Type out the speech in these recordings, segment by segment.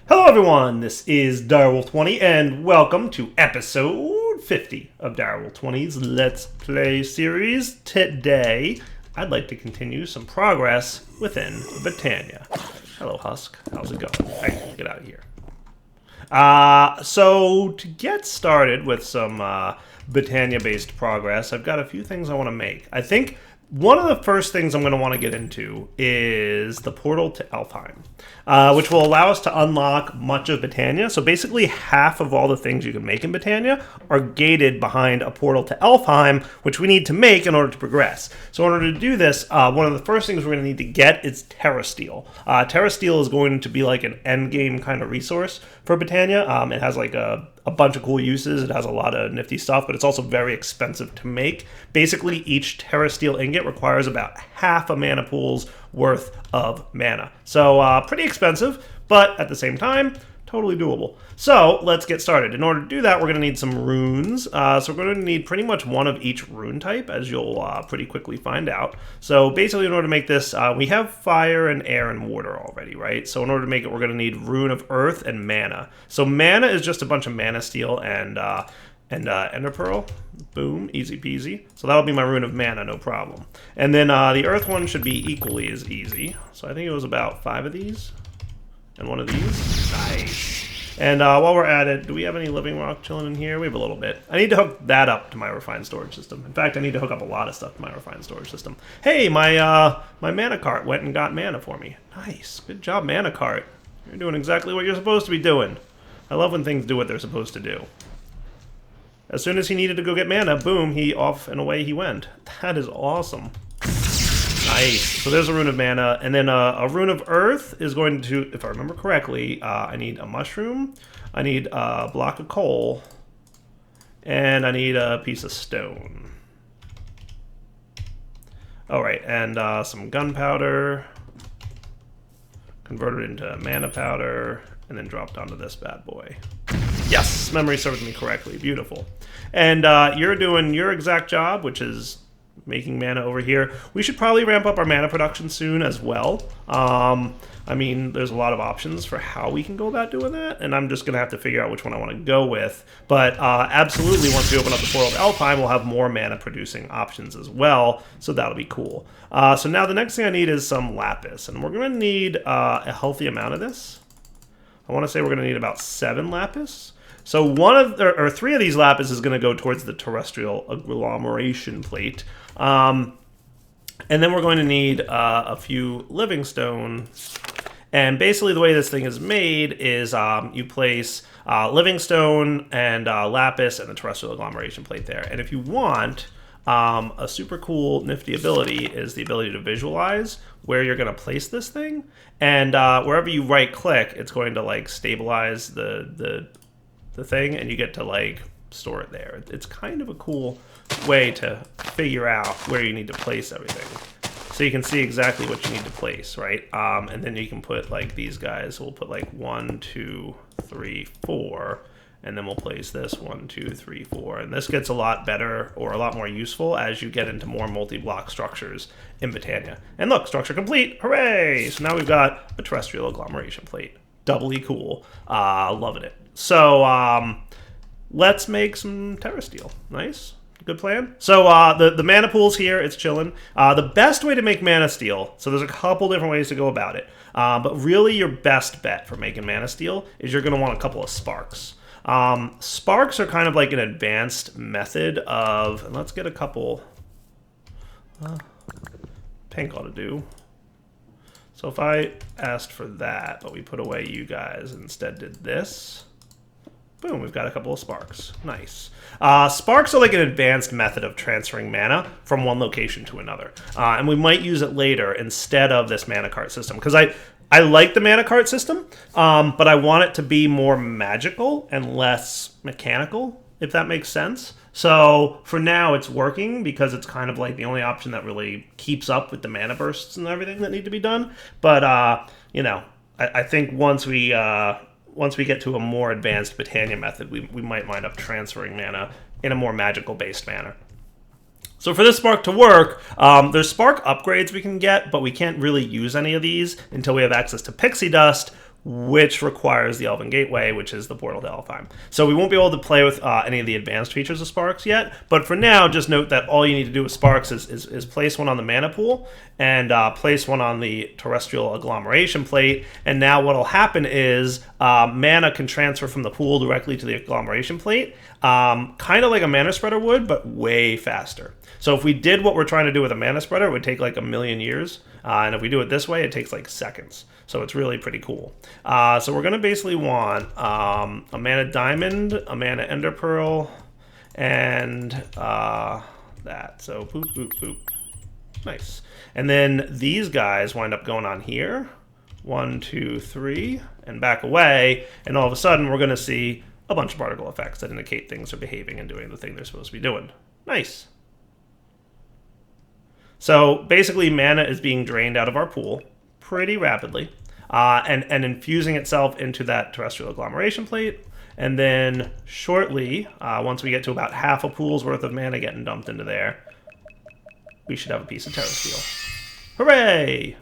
Hello everyone, this is Direwolf20 and welcome to episode 50 of Direwolf20's Let's Play series. Today, I'd like to continue some progress within Britannia. Hello Husk, how's it going? Hey, get out of here. So to get started with some Britannia-based progress, I've got a few things I want to make. I think one of the first things I'm going to want to get into is the portal to Elfheim, which will allow us to unlock much of Britannia. So basically half of all the things you can make in Britannia are gated behind a portal to Elfheim, which we need to make in order to progress. So in order to do this, one of the first things we're going to need to get is Terra Steel. Terra Steel is going to be like an endgame kind of resource for Britannia. It has like a bunch of cool uses. It has a lot of nifty stuff, but it's also very expensive to make. Basically, each Terra Steel ingot requires about half a mana pool's worth of mana. So pretty expensive, but at the same time, totally doable. So let's get started. In order to do that, we're going to need some runes. So we're going to need pretty much one of each rune type, as you'll pretty quickly find out. So basically, in order to make this, we have fire and air and water already, right? So in order to make it, we're going to need Rune of Earth and Mana. So Mana is just a bunch of Mana Steel and Ender Pearl. Boom, easy peasy. So that'll be my Rune of Mana, no problem. And then the Earth one should be equally as easy. So I think it was about 5 of these. And one of these. Nice. And while we're at it, do we have any living rock chilling in here? We have a little bit. I need to hook that up to my refined storage system. In fact, I need to hook up a lot of stuff to my refined storage system. Hey, my mana cart went and got mana for me. Nice. Good job, mana cart. You're doing exactly what you're supposed to be doing. I love when things do what they're supposed to do. As soon as he needed to go get mana, boom, he off and away he went. That is awesome. Nice. So there's a Rune of Mana, and then a Rune of Earth is going to, if I remember correctly, I need a mushroom, I need a block of coal, and I need a piece of stone. Alright, and some gunpowder, converted into mana powder, and then dropped onto this bad boy. Yes, memory serves me correctly. Beautiful. And you're doing your exact job, which is making mana over here. We should probably ramp up our mana production soon as well. I mean, there's a lot of options for how we can go about doing that, and I'm just going to have to figure out which one I want to go with. But absolutely, once we open up the portal to Elfheim, we'll have more mana-producing options as well, so that'll be cool. So now the next thing I need is some lapis, and we're going to need a healthy amount of this. I want to say we're going to need about 7 lapis. So one of, or 3 of these lapis is going to go towards the terrestrial agglomeration plate. And then we're going to need a few living stone. And basically the way this thing is made is you place living stone and lapis and the terrestrial agglomeration plate there. And if you want, a super cool nifty ability is the ability to visualize where you're going to place this thing. And wherever you right click, it's going to like stabilize the thing, and you get to like store it there. It's kind of a cool way to figure out where you need to place everything. So you can see exactly what you need to place, right? And then you can put like these guys. So we'll put like 1, 2, 3, 4, and then we'll place this 1, 2, 3, 4. And this gets a lot better or a lot more useful as you get into more multi-block structures in Britannia. And look, structure complete, hooray! So now we've got a terrestrial agglomeration plate. Doubly cool, loving it. So let's make some Terra Steel. Nice. Good plan. So the mana pool's here. It's chilling. The best way to make mana steel, so there's a couple different ways to go about it, but really your best bet for making mana steel is you're going to want a couple of sparks. Sparks are kind of like an advanced method of, and let's get a couple, pink ought to do. So if I asked for that, but we put away you guys and instead did this, boom, we've got a couple of sparks. Nice. Sparks are like an advanced method of transferring mana from one location to another. And we might use it later instead of this mana cart system. Because I like the mana cart system, but I want it to be more magical and less mechanical, if that makes sense. So for now, it's working because it's kind of like the only option that really keeps up with the mana bursts and everything that need to be done. But, you know, I think once we get to a more advanced Britannia method, we might wind up transferring mana in a more magical-based manner. So for this spark to work, there's spark upgrades we can get, but we can't really use any of these until we have access to pixie dust, which requires the Elven Gateway, which is the portal to Elfheim. So we won't be able to play with any of the advanced features of Sparks yet, but for now, just note that all you need to do with Sparks is place one on the mana pool and place one on the terrestrial agglomeration plate, and now what will happen is mana can transfer from the pool directly to the agglomeration plate, kind of like a mana spreader would, but way faster. So if we did what we're trying to do with a mana spreader, it would take like a million years, and if we do it this way, it takes like seconds. So it's really pretty cool. So we're going to basically want a mana diamond, a mana ender pearl, and that. So boop, boop, boop. Nice. And then these guys wind up going on here. 1, 2, 3, and back away. And all of a sudden, we're going to see a bunch of particle effects that indicate things are behaving and doing the thing they're supposed to be doing. Nice. So basically, mana is being drained out of our pool pretty rapidly, and infusing itself into that terrestrial agglomeration plate. And then shortly, once we get to about half a pool's worth of mana getting dumped into there, we should have a piece of Terra Steel. Hooray!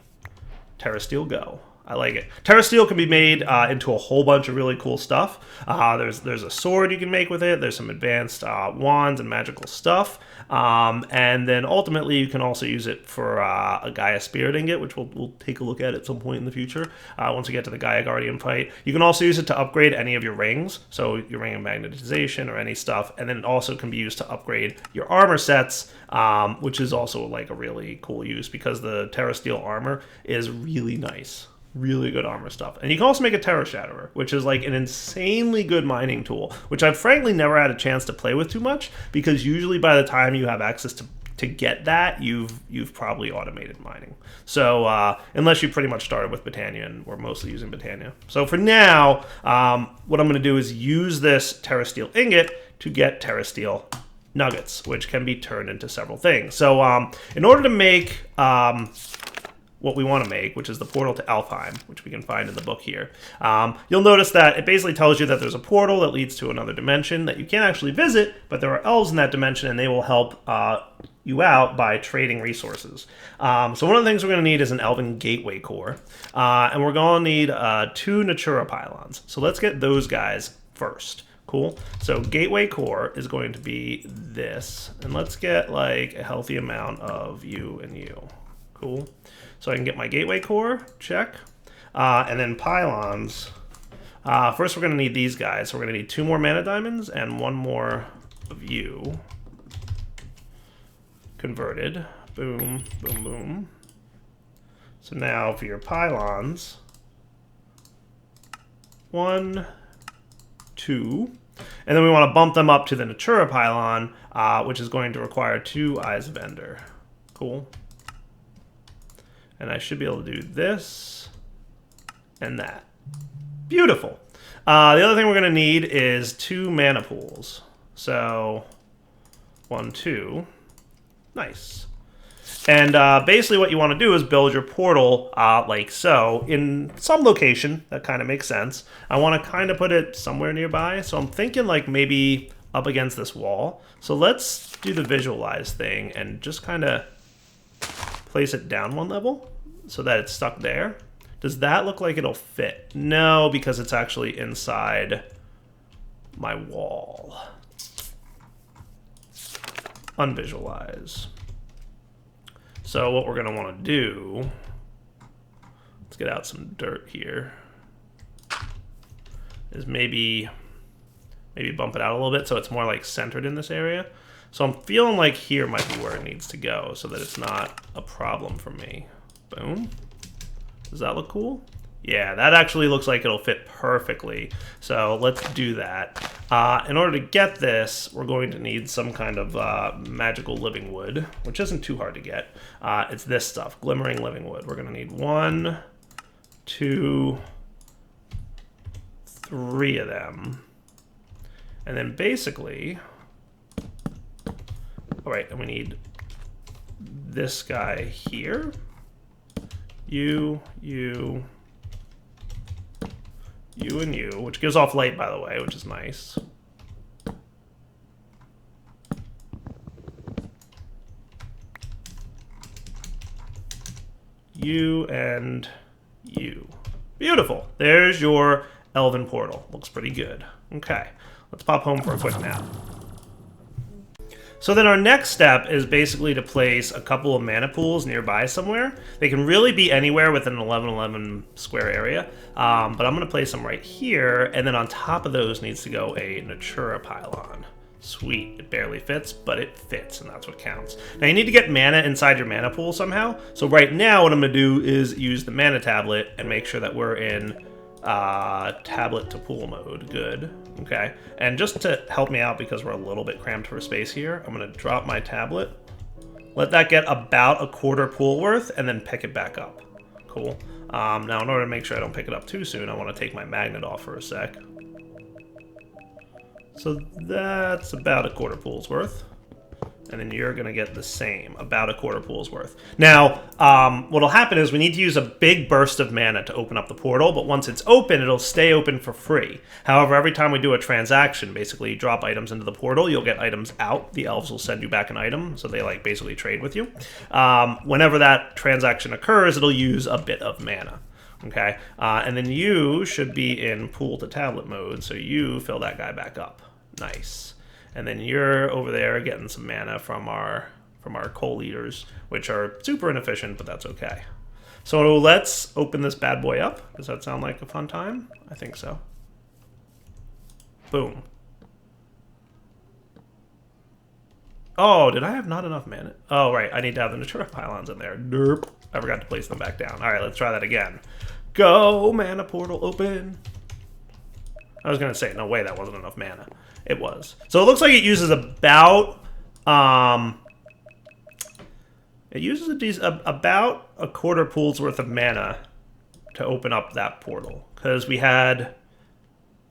Terra Steel go. I like it. Terra Steel can be made into a whole bunch of really cool stuff. There's a sword you can make with it. There's some advanced wands and magical stuff. And then ultimately you can also use it for a Gaia Spirit Ingot, which we'll take a look at some point in the future once we get to the Gaia Guardian fight. You can also use it to upgrade any of your rings, so your ring of magnetization or any stuff. And then it also can be used to upgrade your armor sets, which is also like a really cool use because the Terra Steel armor is really nice. Really good armor stuff. And you can also make a Terra Shatterer, which is like an insanely good mining tool, which I've frankly never had a chance to play with too much, because usually by the time you have access to get that, you've probably automated mining. So unless you pretty much started with Botania, and we're mostly using Botania. So for now, what I'm going to do is use this Terra Steel ingot to get Terra Steel nuggets, which can be turned into several things. So in order to make what we want to make, which is the portal to Elfheim, which we can find in the book here. You'll notice that it basically tells you that there's a portal that leads to another dimension that you can't actually visit, but there are elves in that dimension, and they will help you out by trading resources. So one of the things we're going to need is an Elven Gateway Core, and we're going to need 2 Natura Pylons. So let's get those guys first. Cool. So Gateway Core is going to be this, and let's get like a healthy amount of you and you. Cool. So I can get my Gateway Core, check. And then Pylons. First we're going to need these guys. So we're going to need 2 more Mana Diamonds and 1 more of you. Converted. Boom, boom, boom. So now for your Pylons. 1, 2. And then we want to bump them up to the Natura Pylon, which is going to require 2 Eyes of Ender. Cool. And I should be able to do this and that. Beautiful. The other thing we're going to need is 2 mana pools. So 1, 2. Nice. And basically what you want to do is build your portal like so in some location. That kind of makes sense. I want to kind of put it somewhere nearby. So I'm thinking like maybe up against this wall. So let's do the visualize thing and just kind of place it down 1 level so that it's stuck there. Does that look like it'll fit? No, because it's actually inside my wall. Unvisualize. So what we're going to want to do, let's get out some dirt here, is maybe bump it out a little bit so it's more like centered in this area. So I'm feeling like here might be where it needs to go so that it's not a problem for me. Boom. Does that look cool? Yeah, that actually looks like it'll fit perfectly. So let's do that. In order to get this, we're going to need some kind of magical living wood, which isn't too hard to get. It's this stuff, glimmering living wood. We're going to need 1, 2, 3 of them. And then basically, all right, and we need this guy here. You, and you, which gives off light, by the way, which is nice. You and you. Beautiful. There's your Elven portal. Looks pretty good. Okay, let's pop home for a quick nap. So then our next step is basically to place a couple of mana pools nearby somewhere. They can really be anywhere within an 11-11 square area, but I'm going to place them right here, and then on top of those needs to go a Natura pylon. Sweet, it barely fits, but it fits, and that's what counts. Now you need to get mana inside your mana pool somehow, so right now what I'm going to do is use the mana tablet and make sure that we're in tablet to pool mode. Good. Okay. And just to help me out, because we're a little bit cramped for space here, I'm going to drop my tablet, let that get about a quarter pool worth, and then pick it back up. Cool. Now in order to make sure I don't pick it up too soon, I want to take my magnet off for a sec. So that's about a quarter pool's worth. And then you're going to get the same, about a quarter pool's worth. Now, what'll happen is we need to use a big burst of mana to open up the portal, but once it's open, it'll stay open for free. However, every time we do a transaction, basically drop items into the portal, you'll get items out. The elves will send you back an item, so they like basically trade with you. Whenever that transaction occurs, it'll use a bit of mana. Okay, and then you should be in pool to tablet mode, so you fill that guy back up. Nice. And then you're over there getting some mana from our coal eaters, which are super inefficient, but that's okay. So let's open this bad boy up. Does that sound like a fun time? I think so. Boom. Oh, did I have not enough mana? Oh, right. I need to have the Natura pylons in there. Derp. I forgot to place them back down. All right, let's try that again. Go, mana portal open. I was going to say, no way, that wasn't enough mana. It was. So it looks like it uses about about a quarter pool's worth of mana to open up that portal, because we had,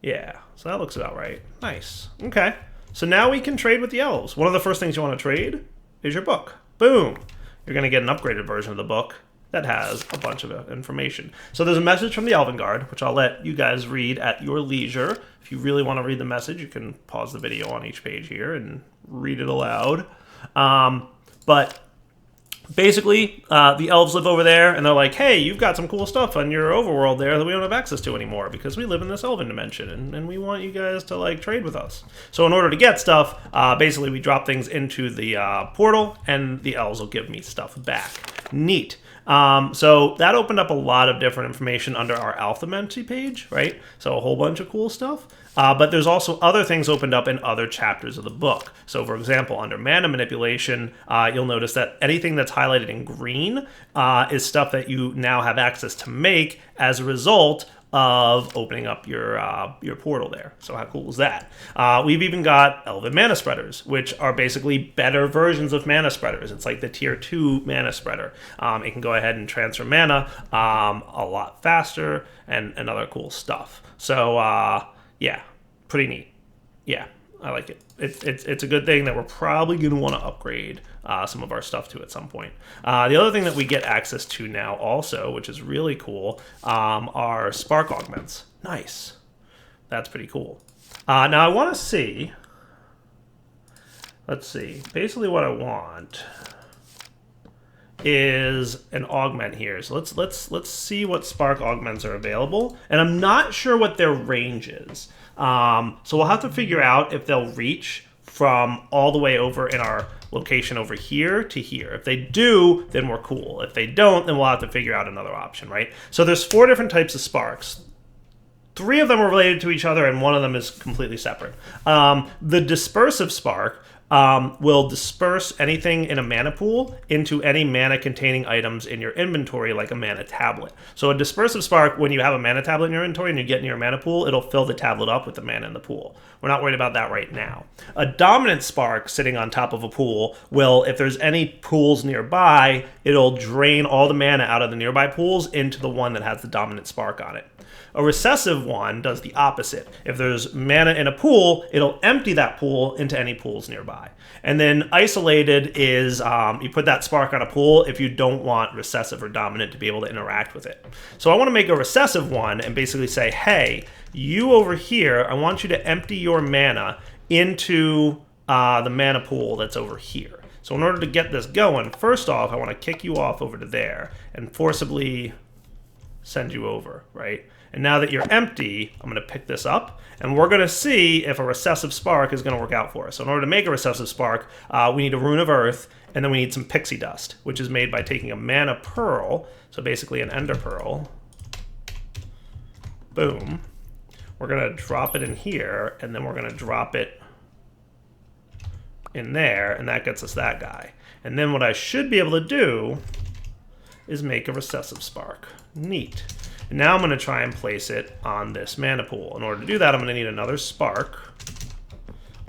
yeah, so that looks about right. Nice. Okay, so now we can trade with the elves. One of the first things you want to trade is your book. Boom. You're going to get an upgraded version of the book that has a bunch of information. So there's a message from the Elven Guard, which I'll let you guys read at your leisure. If you really want to read the message, you can pause the video on each page here and read it aloud. But basically, the elves live over there, and they're like, hey, you've got some cool stuff on your overworld there that we don't have access to anymore, because we live in this elven dimension, and we want you guys to, like, trade with us. So in order to get stuff, basically we drop things into the portal, and the elves will give me stuff back. Neat. So that opened up a lot of different information under our Alphamenti page, right? So a whole bunch of cool stuff. But there's also other things opened up in other chapters of the book. So for example, under mana manipulation, you'll notice that anything that's highlighted in green is stuff that you now have access to make as a result of opening up your portal there. So how cool is that? We've even got Elven mana spreaders, which are basically better versions of mana spreaders. It's like the tier 2 mana spreader. It can go ahead and transfer mana a lot faster and other cool stuff. So yeah, pretty neat. Yeah, I like it. It's a good thing that we're probably going to want to upgrade some of our stuff to at some point. The other thing that we get access to now also, which is really cool, are Spark Augments. Nice. That's pretty cool. Now I want to see, let's see, basically what I want is an augment here. So let's see what Spark Augments are available, and I'm not sure what their range is. So we'll have to figure out if they'll reach from all the way over in our location over here to here. If they do, then we're cool. If they don't, then we'll have to figure out another option, right? So there's 4 different types of sparks. 3 of them are related to each other, and 1 of them is completely separate. The Dispersive Spark will disperse anything in a mana pool into any mana-containing items in your inventory, like a mana tablet. So a Dispersive Spark, when you have a mana tablet in your inventory and you get in your mana pool, it'll fill the tablet up with the mana in the pool. We're not worried about that right now. A Dominant Spark sitting on top of a pool will, if there's any pools nearby, it'll drain all the mana out of the nearby pools into the one that has the Dominant Spark on it. A Recessive one does the opposite. If there's mana in a pool, it'll empty that pool into any pools nearby. And then Isolated is you put that spark on a pool if you don't want Recessive or Dominant to be able to interact with it. So I want to make a Recessive one and basically say, hey, you over here, I want you to empty your mana into the mana pool that's over here. So in order to get this going, first off, I want to kick you off over to there and forcibly send you over, right? And now that you're empty, I'm going to pick this up, and we're going to see if a Recessive Spark is going to work out for us. So in order to make a Recessive Spark, we need a Rune of Earth, and then we need some Pixie Dust, which is made by taking a Mana Pearl, so basically an Ender Pearl. Boom. We're going to drop it in here, and then we're going to drop it in there, and that gets us that guy. And then what I should be able to do is make a Recessive Spark. Neat. And now I'm going to try and place it on this mana pool. In order to do that, I'm going to need another spark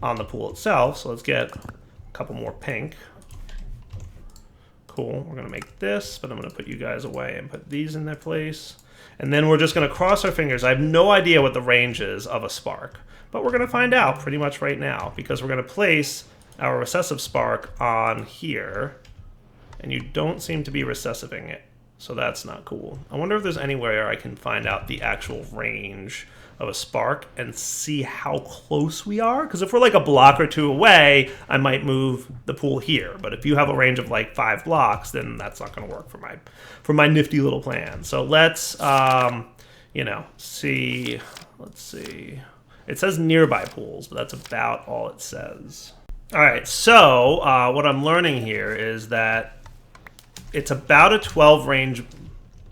on the pool itself. So let's get a couple more pink. Cool. We're going to make this, but I'm going to put you guys away and put these in their place. And then we're just going to cross our fingers. I have no idea what the range is of a spark, but we're going to find out pretty much right now, because we're going to place our Recessive Spark on here, and you don't seem to be recessiving it. So that's not cool. I wonder if there's anywhere I can find out the actual range of a spark and see how close we are. Because if we're like a block or two away, I might move the pool here. But if you have a range of like 5 blocks, then that's not going to work for my nifty little plan. So let's, you know, see. Let's see. It says nearby pools, but that's about all it says. All right. So what I'm learning here is that it's about a 12 range,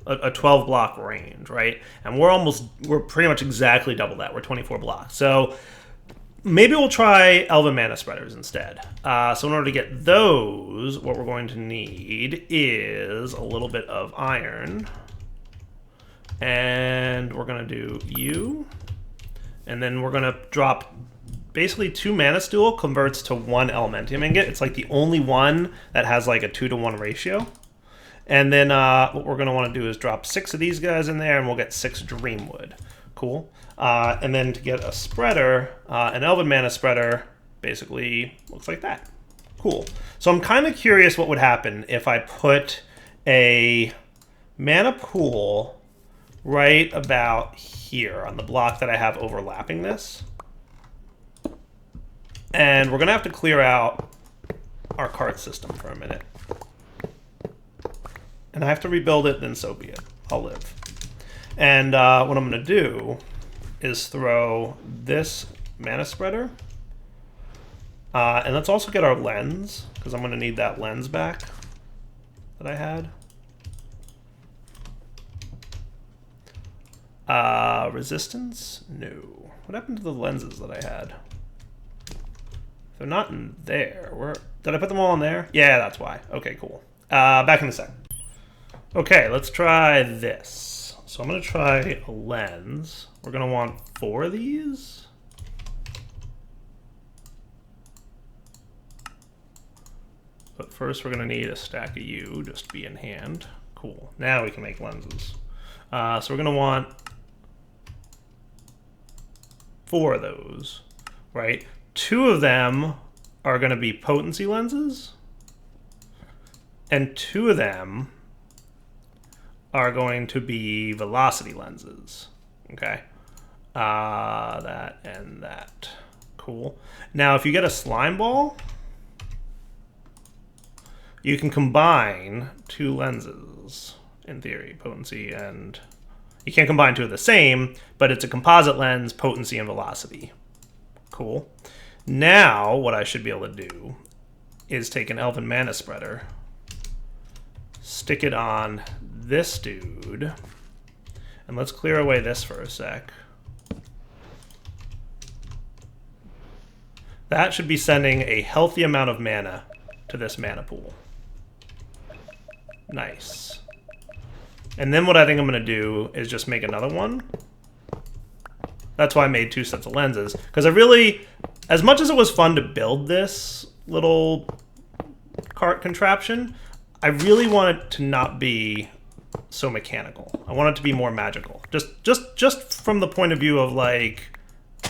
a 12 block range, right? And we're pretty much exactly double that. We're 24 blocks. So maybe we'll try Elven Mana Spreaders instead. So in order to get those, what we're going to need is a little bit of iron. And we're going to do you. And then we're going to drop basically 2 Mana Steel converts to 1 Elementium ingot. It's like the only one that has like a 2-to-1 ratio. And then what we're going to want to do is drop 6 of these guys in there, and we'll get 6 Dreamwood. Cool. And then to get a spreader, an Elven Mana Spreader basically looks like that. Cool. So I'm kind of curious what would happen if I put a mana pool right about here on the block that I have overlapping this. And we're going to have to clear out our cart system for a minute. And I have to rebuild it, then so be it. I'll live. And what I'm going to do is throw this Mana Spreader. And let's also get our lens, because I'm going to need that lens back that I had. Resistance? No. What happened to the lenses that I had? They're not in there. Did I put them all in there? Yeah, that's why. Okay, cool. Back in a sec. Okay, let's try this. So I'm going to try a lens. We're going to want 4 of these. But first we're going to need a stack of you just to be in hand. Cool. Now we can make lenses. So we're going to want 4 of those, right? 2 of them are going to be potency lenses. And 2 of them are going to be velocity lenses. Okay. That and that. Cool. Now, if you get a slime ball, you can combine 2 lenses, in theory, potency and... You can't combine 2 of the same, but it's a composite lens, potency and velocity. Cool. Now, what I should be able to do is take an Elven Mana Spreader, stick it on this dude, and let's clear away this for a sec. That should be sending a healthy amount of mana to this mana pool. Nice. And then what I think I'm going to do is just make another one. That's why I made 2 sets of lenses. Because I really, as much as it was fun to build this little cart contraption, I really want it to not be so mechanical. I want it to be more magical. Just from the point of view of, like,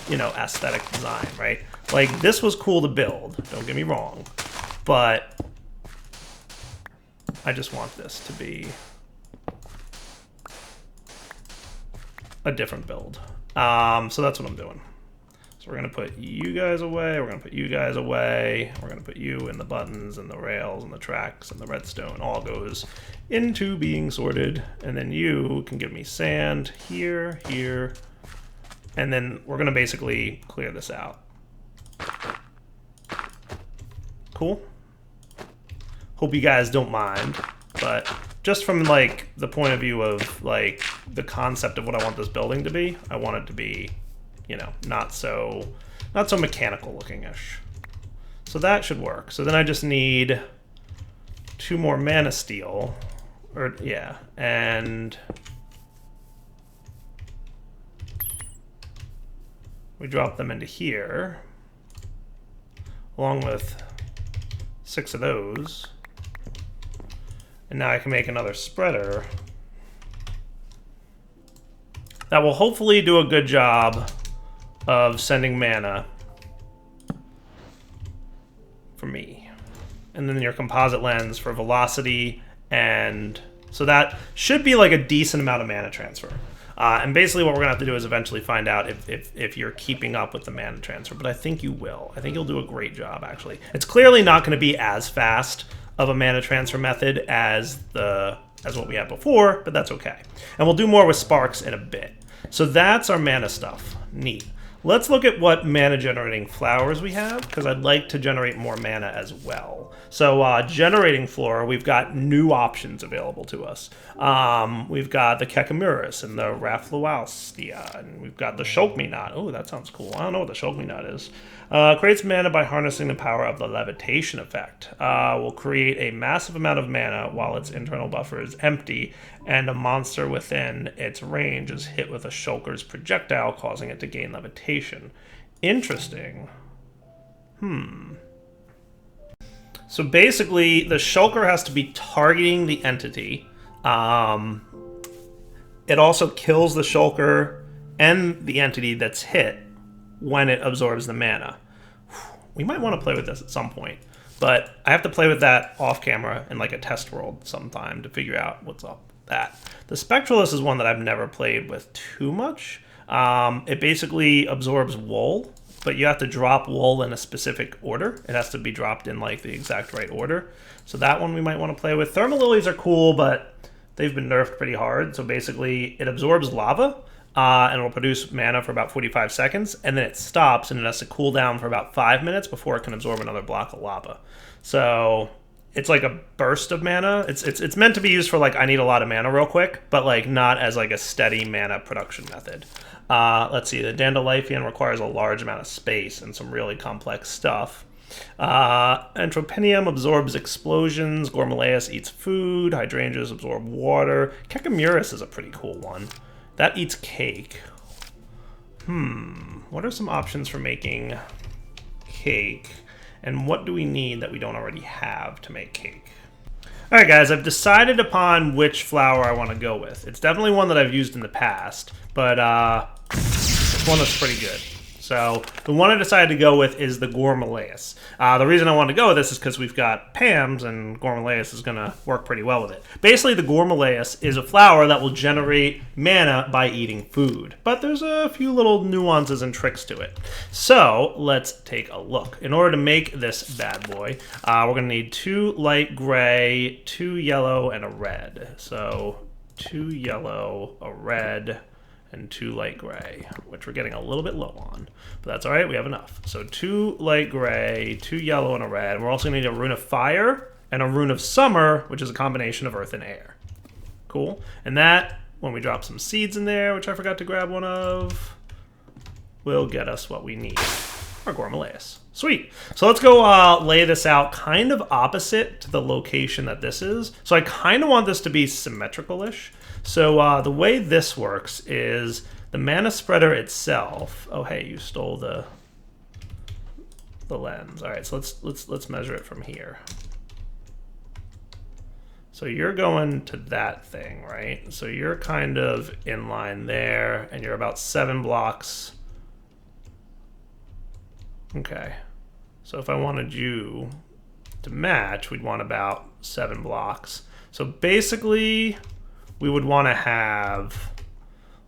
you know, aesthetic design, right? Like, this was cool to build, don't get me wrong, but I just want this to be a different build. So that's what I'm doing. Let's So we're going to put you guys away, we're going to put you guys away, we're going to put you in the buttons and the rails and the tracks and the redstone. All goes into being sorted. And then you can give me sand here, here, and then we're going to basically clear this out. Cool. Hope you guys don't mind, but just from like the point of view of like the concept of what I want this building to be, I want it to be, you know, not so mechanical looking-ish. So that should work. So then I just need 2 more mana steel, or yeah, and we drop them into here, along with 6 of those. And now I can make another spreader that will hopefully do a good job of sending mana for me. And then your composite lens for velocity, and so that should be like a decent amount of mana transfer. And basically what we're gonna have to do is eventually find out if you're keeping up with the mana transfer, but I think you will. I think you'll do a great job, actually. It's clearly not gonna be as fast of a mana transfer method as what we had before, but that's okay. And we'll do more with sparks in a bit. So that's our mana stuff. Neat. Let's look at what mana generating flowers we have, because I'd like to generate more mana as well. So generating flora, we've got new options available to us. We've got the Kekamuris and the Raffluaustia, and we've got the Shulk-Me-Not. Oh, that sounds cool. I don't know what the Shulk-Me-Not is. Creates mana by harnessing the power of the levitation effect. Will create a massive amount of mana while its internal buffer is empty, and a monster within its range is hit with a Shulker's projectile, causing it to gain levitation. Interesting. So basically, the Shulker has to be targeting the entity. It also kills the Shulker and the entity that's hit when it absorbs the mana. We might want to play with this at some point, but I have to play with that off camera in like a test world sometime to figure out what's up with that. The Spectralist is one that I've never played with too much. It basically absorbs wool, but you have to drop wool in a specific order. It has to be dropped in like the exact right order. So that one we might want to play with. Thermal Lilies are cool, but they've been nerfed pretty hard. So basically it absorbs lava, and it'll produce mana for about 45 seconds, and then it stops, and it has to cool down for about 5 minutes before it can absorb another block of lava. So it's like a burst of mana. It's meant to be used for like, I need a lot of mana real quick, but like not as like a steady mana production method. Let's see, the Dandelion requires a large amount of space and some really complex stuff. Entropinium absorbs explosions. Gormalaeus eats food. Hydrangeas absorb water. Kekamuris is a pretty cool one. That eats cake. What are some options for making cake? And what do we need that we don't already have to make cake? Alright guys, I've decided upon which flower I want to go with. It's definitely one that I've used in the past, but it's one that's pretty good. So the one I decided to go with is the Gormalaeus. The reason I wanted to go with this is because we've got Pam's, and Gormalaeus is going to work pretty well with it. Basically, the Gormalaeus is a flower that will generate mana by eating food. But there's a few little nuances and tricks to it. So let's take a look. In order to make this bad boy, we're going to need 2 light gray, 2 yellow, and a red. So 2 yellow, a red, and 2 light gray, which we're getting a little bit low on, but that's all right, we have enough. So 2 light gray, 2 yellow, and a red. We're also gonna need a rune of fire and a rune of summer, which is a combination of earth and air. Cool. And that, when we drop some seeds in there, which I forgot to grab one of, will get us what we need. Our Gormalaeus. Sweet. So let's go lay this out kind of opposite to the location that this is. So I kind of want this to be symmetrical-ish. So the way this works is the mana spreader itself. Oh, hey, you stole the lens. All right, so let's measure it from here. So you're going to that thing, right? So you're kind of in line there, and you're about 7 blocks. Okay. So if I wanted you to match, we'd want about 7 blocks. So basically, we would want to have,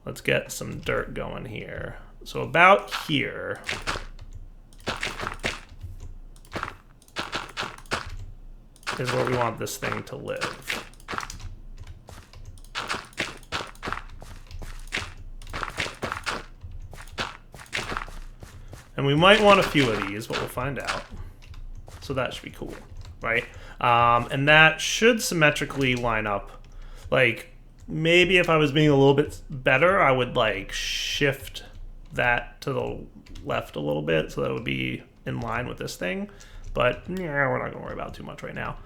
let's get some dirt going here. So about here. Is where we want this thing to live. And we might want a few of these, but we'll find out. So that should be cool, right? And that should symmetrically line up. Like, maybe if I was being a little bit better, I would, like, shift that to the left a little bit so that it would be in line with this thing. But yeah, we're not going to worry about it too much right now.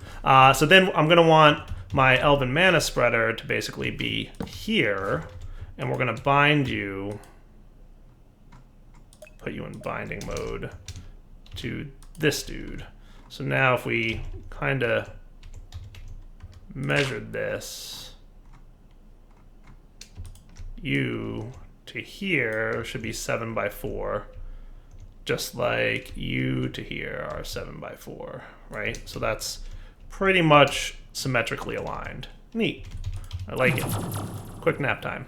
So then I'm going to want my Elven Mana Spreader to basically be here. And we're going to bind you, put you in binding mode to this dude. So now if we kind of measured this, you to here should be 7 by 4. Just like you to here are 7 by 4, right? So that's pretty much symmetrically aligned. Neat. I like it. Quick nap time.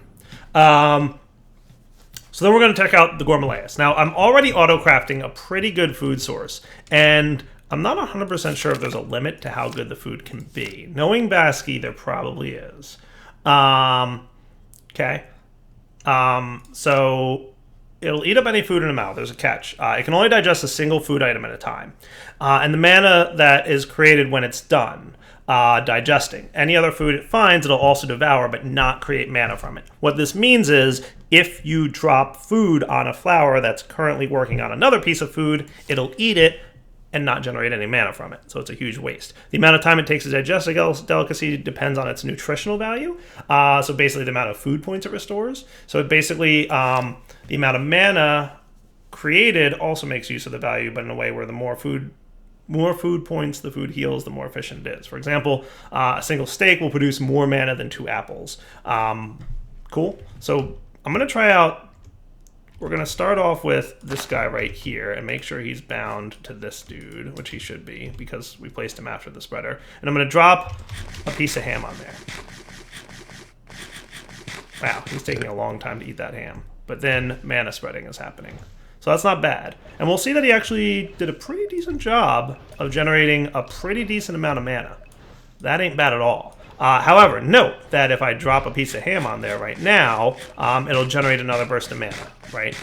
So then we're going to check out the Gormalaeus. Now, I'm already auto-crafting a pretty good food source, and I'm not 100% sure if there's a limit to how good the food can be. Knowing Basky, there probably is. Okay. So it'll eat up any food in the mouth. There's a catch. It can only digest a single food item at a time. And the mana that is created when it's done digesting. Any other food it finds, it'll also devour, but not create mana from it. What this means is, if you drop food on a flower that's currently working on another piece of food, it'll eat it and not generate any mana from it. So it's a huge waste. The amount of time it takes to digest a delicacy depends on its nutritional value. So basically the amount of food points it restores. So it basically, the amount of mana created also makes use of the value, but in a way where the more food points the food heals, the more efficient it is. For example, a single steak will produce more mana than 2 apples. Cool. So I'm going to try out, we're going to start off with this guy right here and make sure he's bound to this dude, which he should be because we placed him after the spreader. And I'm going to drop a piece of ham on there. Wow, he's taking a long time to eat that ham. But then mana spreading is happening. So that's not bad. And we'll see that he actually did a pretty decent job of generating a pretty decent amount of mana. That ain't bad at all. However, note that if I drop a piece of ham on there right now, it'll generate another burst of mana, right?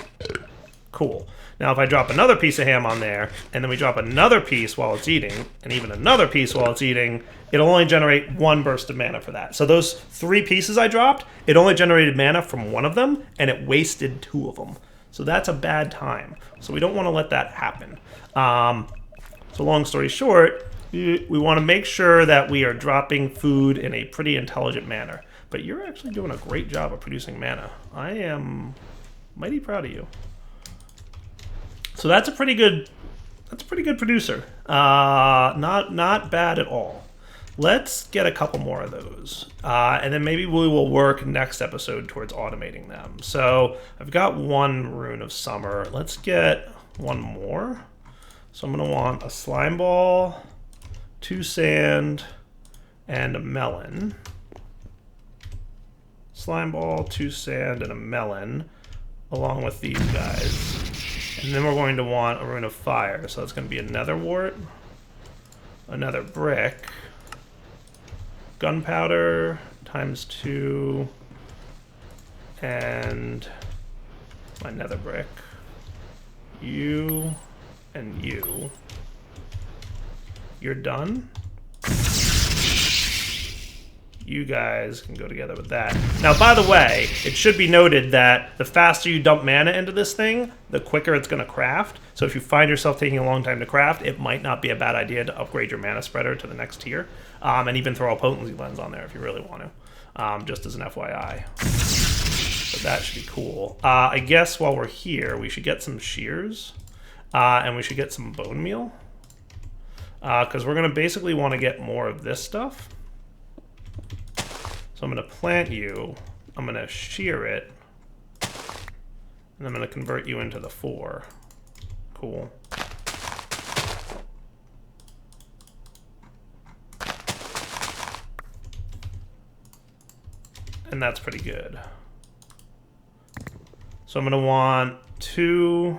Cool. Now if I drop another piece of ham on there, and then we drop another piece while it's eating, and even another piece while it's eating, it'll only generate 1 burst of mana for that. So those 3 pieces I dropped, it only generated mana from 1 of them, and it wasted 2 of them. So that's a bad time. So we don't want to let that happen. So long story short, we want to make sure that we are dropping food in a pretty intelligent manner. But you're actually doing a great job of producing mana. I am mighty proud of you. So that's a pretty good producer. Not bad at all. Let's get a couple more of those. And then maybe we will work next episode towards automating them. So I've got 1 Rune of Summer. Let's get 1 more. So I'm going to want a slime ball, 2 sand, and a melon. Slime ball, 2 sand, and a melon, along with these guys. And then we're going to want a Rune of Fire. So it's going to be another wart, another brick, gunpowder times 2, and my nether brick. You and you. You're done. You guys can go together with that. Now, by the way, it should be noted that the faster you dump mana into this thing, the quicker it's going to craft. So if you find yourself taking a long time to craft, it might not be a bad idea to upgrade your mana spreader to the next tier. And even throw a potency lens on there if you really want to, just as an FYI. But that should be cool. I guess while we're here, we should get some shears, and we should get some bone meal, because we're going to basically want to get more of this stuff. So I'm going to plant you, I'm going to shear it, and I'm going to convert you into the 4. Cool. And that's pretty good. So I'm going to want 2,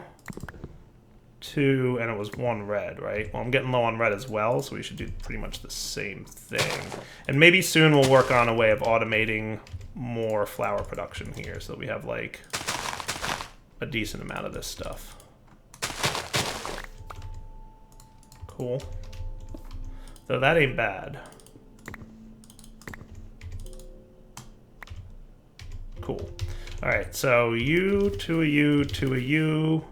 2, and it was 1 red, right? Well, I'm getting low on red as well, so we should do pretty much the same thing. And maybe soon we'll work on a way of automating more flower production here so that we have, like, a decent amount of this stuff. Cool. Though that ain't bad. Cool. Alright, so you, 2 of you, 2 of you.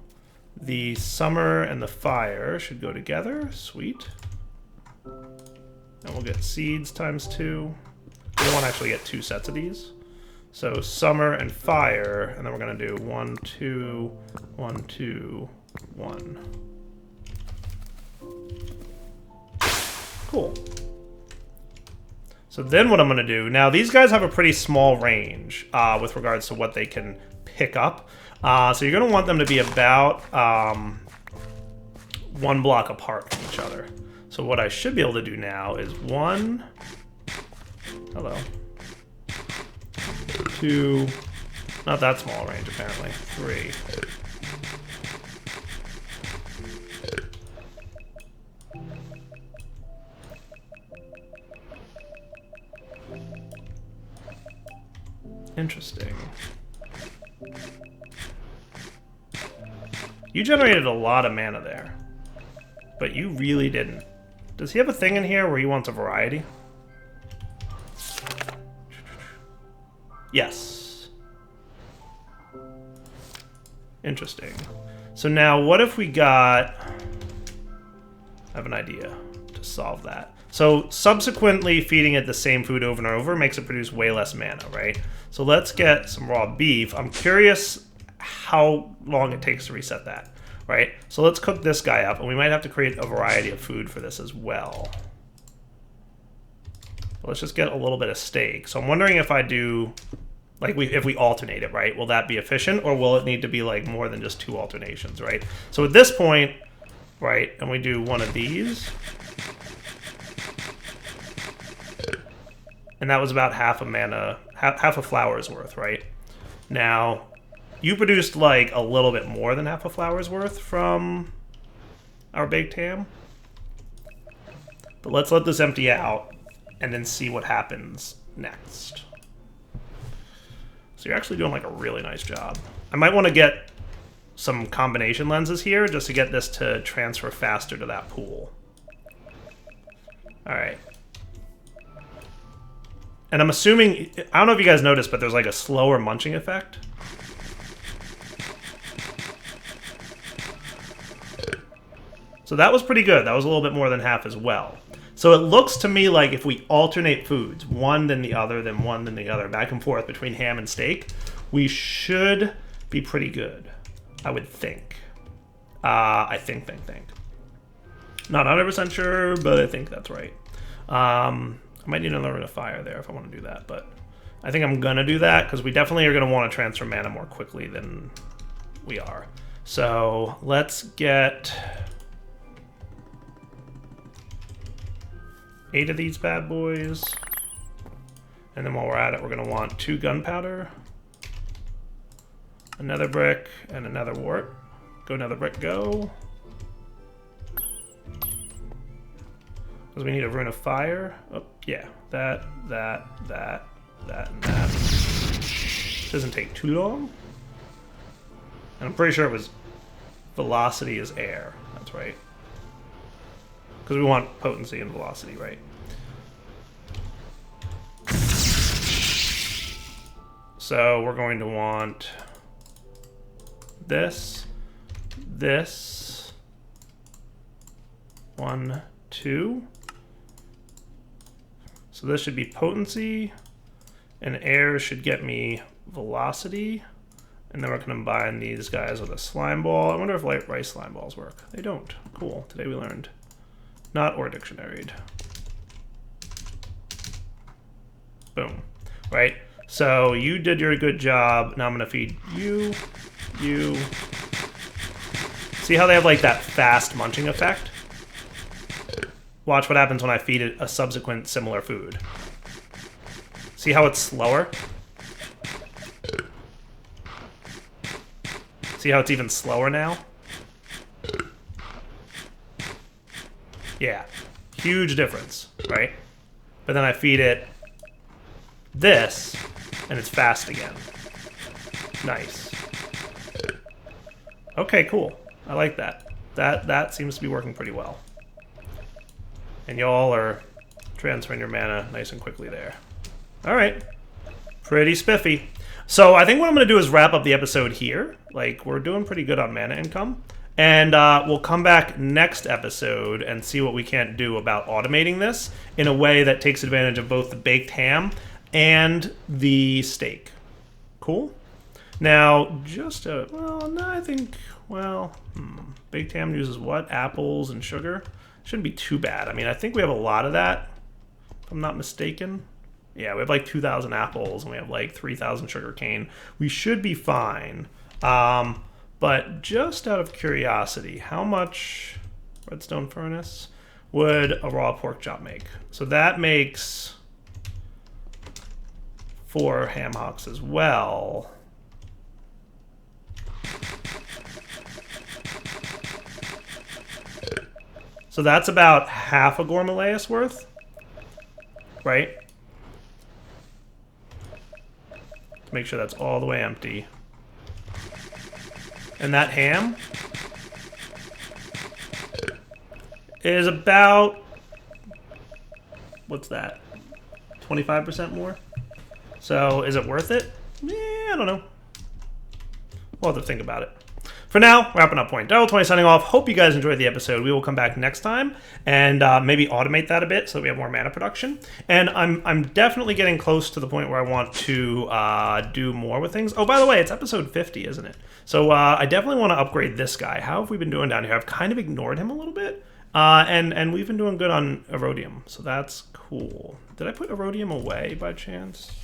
The summer and the fire should go together. Sweet. And we'll get seeds times 2. We don't want to actually get 2 sets of these. So summer and fire, and then we're going to do 1, 2, 1, 2, 1. Cool. So then what I'm going to do, now these guys have a pretty small range with regards to what they can pick up. So you're going to want them to be about 1 block apart from each other. So what I should be able to do now is 1, hello, 2, not that small range apparently, 3. Interesting. You generated a lot of mana there, but you really didn't. Does he have a thing in here where he wants a variety? Yes. Interesting. So now what if we got... I have an idea to solve that. So subsequently feeding it the same food over and over makes it produce way less mana, right? So let's get some raw beef. I'm curious how long it takes to reset that, right? So let's cook this guy up, and we might have to create a variety of food for this as well. Let's just get a little bit of steak. So I'm wondering if I do, like, if we alternate it, right? Will that be efficient, or will it need to be like more than just 2 alternations, right? So at this point, right, and we do 1 of these. And that was about half a mana, half a flower's worth, right? Now, you produced like a little bit more than half a flower's worth from our baked ham. But let's let this empty out and then see what happens next. So you're actually doing like a really nice job. I might want to get some combination lenses here just to get this to transfer faster to that pool. All right. And I'm assuming, I don't know if you guys noticed, but there's like a slower munching effect. So that was pretty good. That was a little bit more than half as well. So it looks to me like if we alternate foods, one then the other, then one then the other, back and forth between ham and steak, we should be pretty good, I would think. I think. Not 100% sure, but I think that's right. I might need another Rune of Fire there if I want to do that, but I think I'm going to do that because we definitely are going to want to transfer mana more quickly than we are. So let's get 8 of these bad boys. And then while we're at it, we're going to want 2 gunpowder, another brick, and another wart. Go another brick, go. Because we need a Rune of Fire. Oh, yeah. That, and that. Doesn't take too long. And I'm pretty sure it was velocity is air. That's right. Because we want potency and velocity, right? So we're going to want this, 1, 2. So this should be potency, and air should get me velocity, and then we're going to combine these guys with a slime ball. I wonder if light rice slime balls work. They don't. Cool. Today we learned. Not or dictionaried. Boom. Right? So you did your good job. Now I'm going to feed you, you. See how they have like that fast munching effect? Watch what happens when I feed it a subsequent similar food. See how it's slower? See how it's even slower now? Yeah, huge difference, right? But then I feed it this, and it's fast again. Nice. Okay, cool. I like that. That seems to be working pretty well. And y'all are transferring your mana nice and quickly there. All right. Pretty spiffy. So I think what I'm going to do is wrap up the episode here. Like, we're doing pretty good on mana income. And we'll come back next episode and see what we can do about automating this in a way that takes advantage of both the baked ham and the steak. Cool? Now, just well, no, I think, well, baked ham uses what? Apples and sugar? Shouldn't be too bad. I mean, I think we have a lot of that, if I'm not mistaken. Yeah, we have like 2,000 apples and we have like 3,000 sugar cane. We should be fine. But just out of curiosity, how much redstone furnace would a raw pork chop make? So that makes 4 ham hocks as well. So that's about half a Gormalaeus worth, right? To make sure that's all the way empty. And that ham is about, what's that? 25% more? So is it worth it? I don't know. We'll have to think about it. For now, wrapping up point. Darryl20 signing off. Hope you guys enjoyed the episode. We will come back next time and maybe automate that a bit so that we have more mana production. And I'm definitely getting close to the point where I want to do more with things. Oh, by the way, it's episode 50, isn't it? So I definitely want to upgrade this guy. How have we been doing down here? I've kind of ignored him a little bit. And we've been doing good on Erodium, so that's cool. Did I put Erodium away by chance?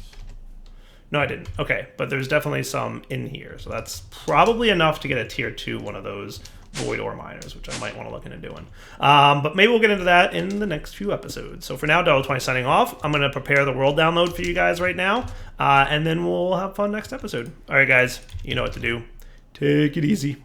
No, I didn't. Okay, but there's definitely some in here. So that's probably enough to get a tier 2 one of those void ore miners, which I might want to look into doing. But maybe we'll get into that in the next few episodes. So for now, Darryl20 signing off. I'm going to prepare the world download for you guys right now. And then we'll have fun next episode. All right, guys, you know what to do. Take it easy.